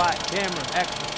Light, camera, action.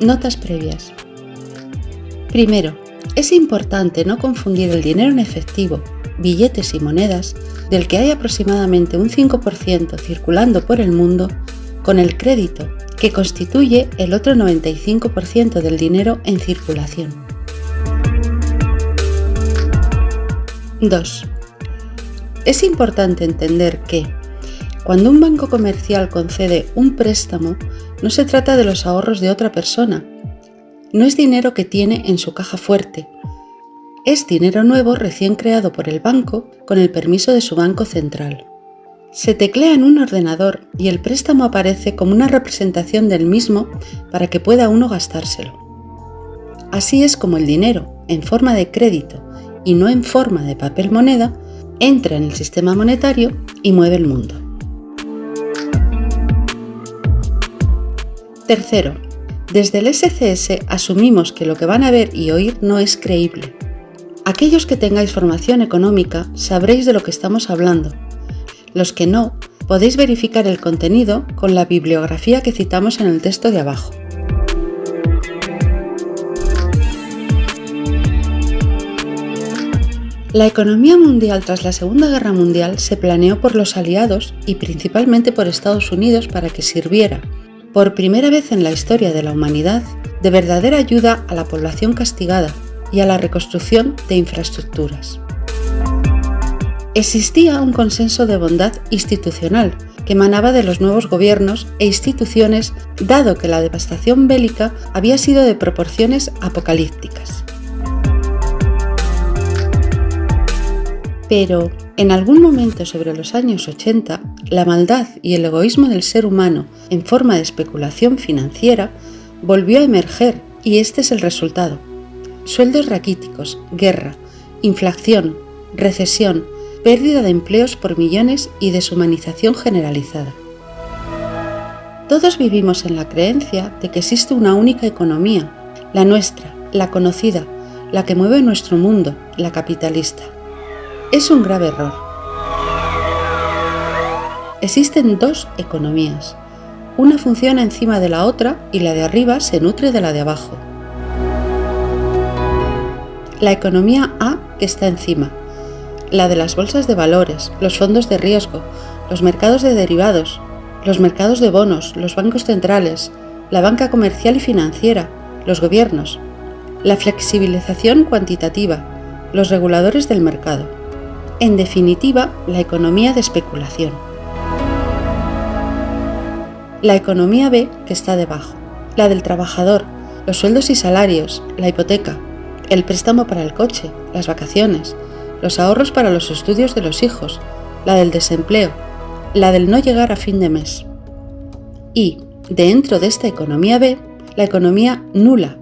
Notas previas. Primero, es importante no confundir el dinero en efectivo, billetes y monedas, del que hay aproximadamente un 5% circulando por el mundo, con el crédito, que constituye el otro 95% del dinero en circulación. 2. Es importante entender que, cuando un banco comercial concede un préstamo, no se trata de los ahorros de otra persona. No es dinero que tiene en su caja fuerte. Es dinero nuevo recién creado por el banco con el permiso de su banco central. Se teclea en un ordenador y el préstamo aparece como una representación del mismo para que pueda uno gastárselo. Así es como el dinero, en forma de crédito y no en forma de papel moneda, entra en el sistema monetario y mueve el mundo. Tercero, desde el SCS asumimos que lo que van a ver y oír no es creíble. Aquellos que tengáis formación económica sabréis de lo que estamos hablando. Los que no, podéis verificar el contenido con la bibliografía que citamos en el texto de abajo. La economía mundial tras la Segunda Guerra Mundial se planeó por los aliados y principalmente por Estados Unidos para que sirviera, por primera vez en la historia de la humanidad, de verdadera ayuda a la población castigada y a la reconstrucción de infraestructuras. Existía un consenso de bondad institucional que emanaba de los nuevos gobiernos e instituciones, dado que la devastación bélica había sido de proporciones apocalípticas. Pero, en algún momento sobre los años 80, la maldad y el egoísmo del ser humano en forma de especulación financiera volvió a emerger y este es el resultado. Sueldos raquíticos, guerra, inflación, recesión, pérdida de empleos por millones y deshumanización generalizada. Todos vivimos en la creencia de que existe una única economía, la nuestra, la conocida, la que mueve nuestro mundo, la capitalista. Es un grave error. Existen dos economías. Una funciona encima de la otra y la de arriba se nutre de la de abajo. La economía A que está encima, la de las bolsas de valores, los fondos de riesgo, los mercados de derivados, los mercados de bonos, los bancos centrales, la banca comercial y financiera, los gobiernos, la flexibilización cuantitativa, los reguladores del mercado. En definitiva, la economía de especulación. La economía B, que está debajo, la del trabajador, los sueldos y salarios, la hipoteca, el préstamo para el coche, las vacaciones, los ahorros para los estudios de los hijos, la del desempleo, la del no llegar a fin de mes. Y, dentro de esta economía B, la economía nula,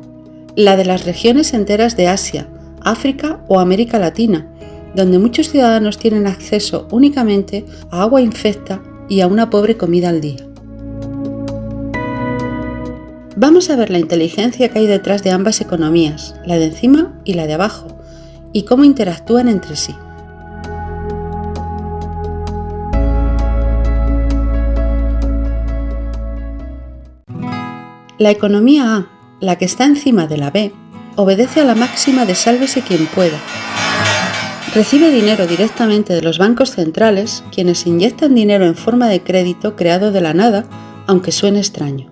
la de las regiones enteras de Asia, África o América Latina, donde muchos ciudadanos tienen acceso únicamente a agua infecta y a una pobre comida al día. Vamos a ver la inteligencia que hay detrás de ambas economías, la de encima y la de abajo, y cómo interactúan entre sí. La economía A, la que está encima de la B, obedece a la máxima de sálvese quien pueda. Recibe dinero directamente de los bancos centrales, quienes inyectan dinero en forma de crédito creado de la nada, aunque suene extraño.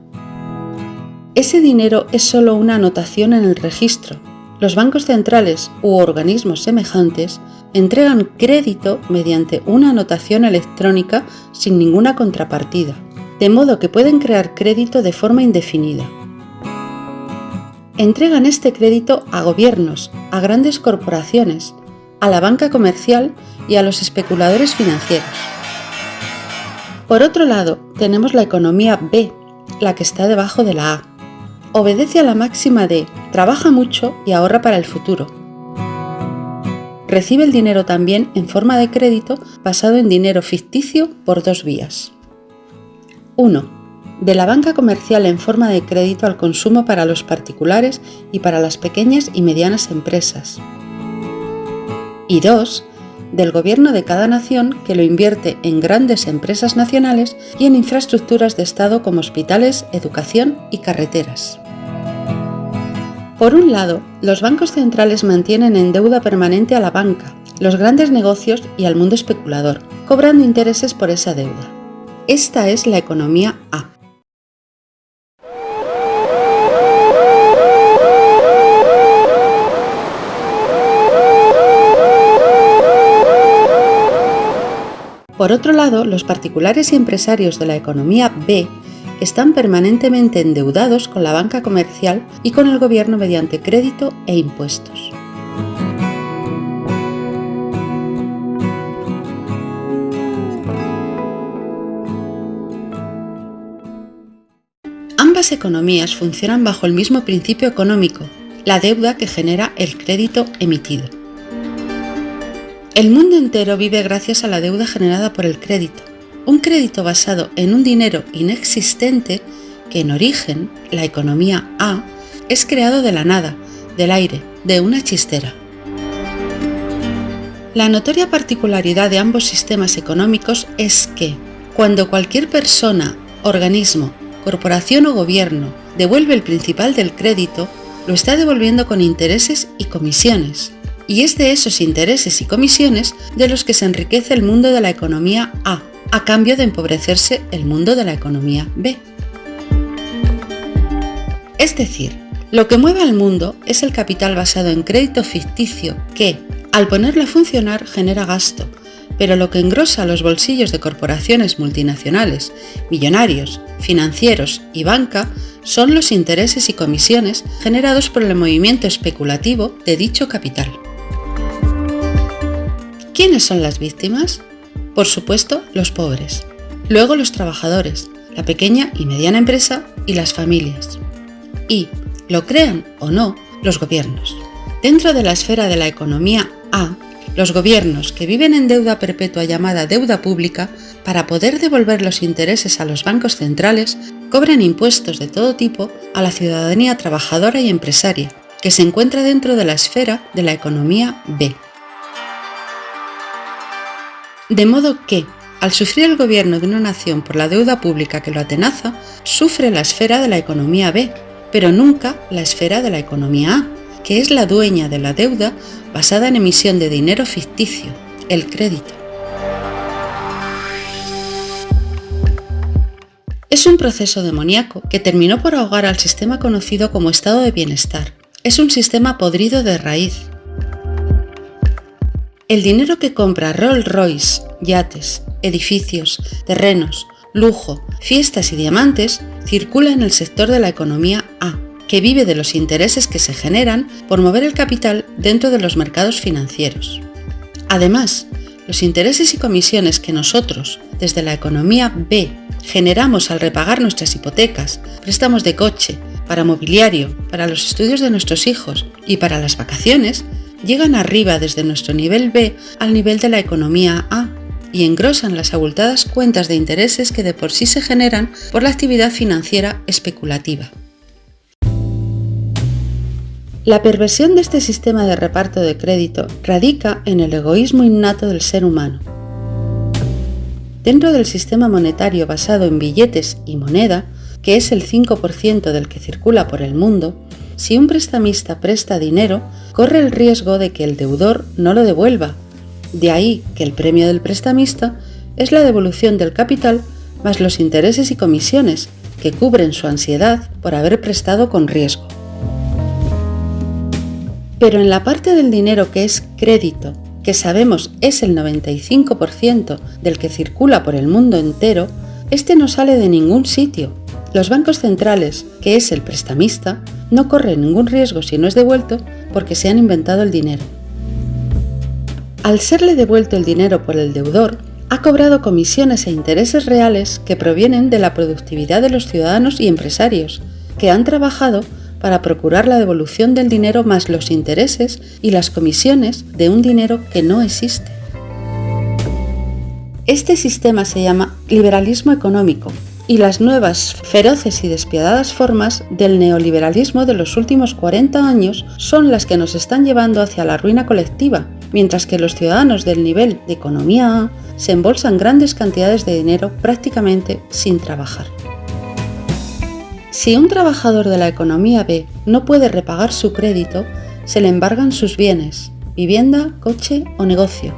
Ese dinero es solo una anotación en el registro. Los bancos centrales u organismos semejantes entregan crédito mediante una anotación electrónica sin ninguna contrapartida, de modo que pueden crear crédito de forma indefinida. Entregan este crédito a gobiernos, a grandes corporaciones, a la banca comercial y a los especuladores financieros. Por otro lado, tenemos la economía B, la que está debajo de la A. Obedece a la máxima de trabaja mucho y ahorra para el futuro. Recibe el dinero también en forma de crédito basado en dinero ficticio por dos vías. 1. De la banca comercial en forma de crédito al consumo para los particulares y para las pequeñas y medianas empresas. Y 2. Del gobierno de cada nación que lo invierte en grandes empresas nacionales y en infraestructuras de Estado como hospitales, educación y carreteras. Por un lado, los bancos centrales mantienen en deuda permanente a la banca, los grandes negocios y al mundo especulador, cobrando intereses por esa deuda. Esta es la economía A. Por otro lado, los particulares y empresarios de la economía B están permanentemente endeudados con la banca comercial y con el gobierno mediante crédito e impuestos. Ambas economías funcionan bajo el mismo principio económico, la deuda que genera el crédito emitido. El mundo entero vive gracias a la deuda generada por el crédito, un crédito basado en un dinero inexistente que en origen, la economía A, es creado de la nada, del aire, de una chistera. La notoria particularidad de ambos sistemas económicos es que, cuando cualquier persona, organismo, corporación o gobierno devuelve el principal del crédito, lo está devolviendo con intereses y comisiones. Y es de esos intereses y comisiones de los que se enriquece el mundo de la economía A cambio de empobrecerse el mundo de la economía B. Es decir, lo que mueve al mundo es el capital basado en crédito ficticio que, al ponerlo a funcionar, genera gasto, pero lo que engrosa los bolsillos de corporaciones multinacionales, millonarios, financieros y banca son los intereses y comisiones generados por el movimiento especulativo de dicho capital. ¿Quiénes son las víctimas? Por supuesto, los pobres, luego los trabajadores, la pequeña y mediana empresa y las familias. Y, lo crean o no, los gobiernos. Dentro de la esfera de la economía A, los gobiernos que viven en deuda perpetua llamada deuda pública, para poder devolver los intereses a los bancos centrales, cobran impuestos de todo tipo a la ciudadanía trabajadora y empresaria, que se encuentra dentro de la esfera de la economía B. De modo que, al sufrir el gobierno de una nación por la deuda pública que lo atenaza, sufre la esfera de la economía B, pero nunca la esfera de la economía A, que es la dueña de la deuda basada en emisión de dinero ficticio, el crédito. Es un proceso demoníaco que terminó por ahogar al sistema conocido como estado de bienestar. Es un sistema podrido de raíz. El dinero que compra Rolls Royce, yates, edificios, terrenos, lujo, fiestas y diamantes circula en el sector de la economía A, que vive de los intereses que se generan por mover el capital dentro de los mercados financieros. Además, los intereses y comisiones que nosotros, desde la economía B, generamos al repagar nuestras hipotecas, préstamos de coche, para mobiliario, para los estudios de nuestros hijos y para las vacaciones, llegan arriba desde nuestro nivel B al nivel de la economía A y engrosan las abultadas cuentas de intereses que de por sí se generan por la actividad financiera especulativa. La perversión de este sistema de reparto de crédito radica en el egoísmo innato del ser humano. Dentro del sistema monetario basado en billetes y moneda, que es el 5% del que circula por el mundo, si un prestamista presta dinero, corre el riesgo de que el deudor no lo devuelva. De ahí que el premio del prestamista es la devolución del capital más los intereses y comisiones que cubren su ansiedad por haber prestado con riesgo. Pero en la parte del dinero que es crédito, que sabemos es el 95% del que circula por el mundo entero, este no sale de ningún sitio. Los bancos centrales, que es el prestamista, no corren ningún riesgo si no es devuelto porque se han inventado el dinero. Al serle devuelto el dinero por el deudor, ha cobrado comisiones e intereses reales que provienen de la productividad de los ciudadanos y empresarios, que han trabajado para procurar la devolución del dinero más los intereses y las comisiones de un dinero que no existe. Este sistema se llama liberalismo económico y las nuevas, feroces y despiadadas formas del neoliberalismo de los últimos 40 años son las que nos están llevando hacia la ruina colectiva, mientras que los ciudadanos del nivel de economía A se embolsan grandes cantidades de dinero prácticamente sin trabajar. Si un trabajador de la economía B no puede repagar su crédito, se le embargan sus bienes, vivienda, coche o negocio.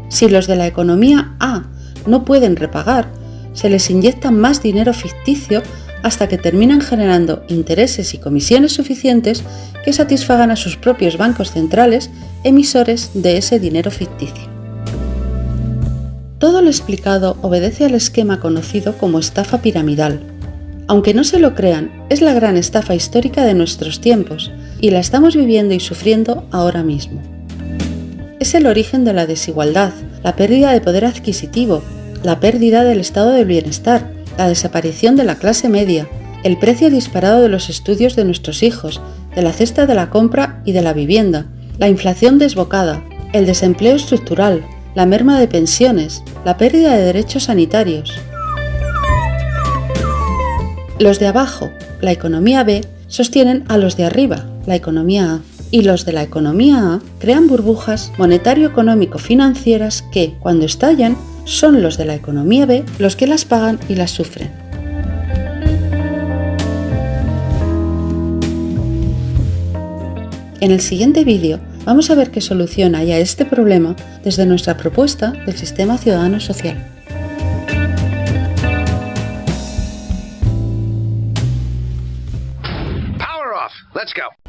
Si los de la economía A no pueden repagar, se les inyecta más dinero ficticio hasta que terminan generando intereses y comisiones suficientes que satisfagan a sus propios bancos centrales emisores de ese dinero ficticio. Todo lo explicado obedece al esquema conocido como estafa piramidal. Aunque no se lo crean, es la gran estafa histórica de nuestros tiempos y la estamos viviendo y sufriendo ahora mismo. Es el origen de la desigualdad, la pérdida de poder adquisitivo, la pérdida del estado del bienestar, la desaparición de la clase media, el precio disparado de los estudios de nuestros hijos, de la cesta de la compra y de la vivienda, la inflación desbocada, el desempleo estructural, la merma de pensiones, la pérdida de derechos sanitarios. Los de abajo, la economía B, sostienen a los de arriba, la economía A, y los de la economía A crean burbujas monetario-económico-financieras que, cuando estallan, son los de la economía B los que las pagan y las sufren. En el siguiente vídeo vamos a ver qué solución hay a este problema desde nuestra propuesta del sistema ciudadano social. Power off. Let's go.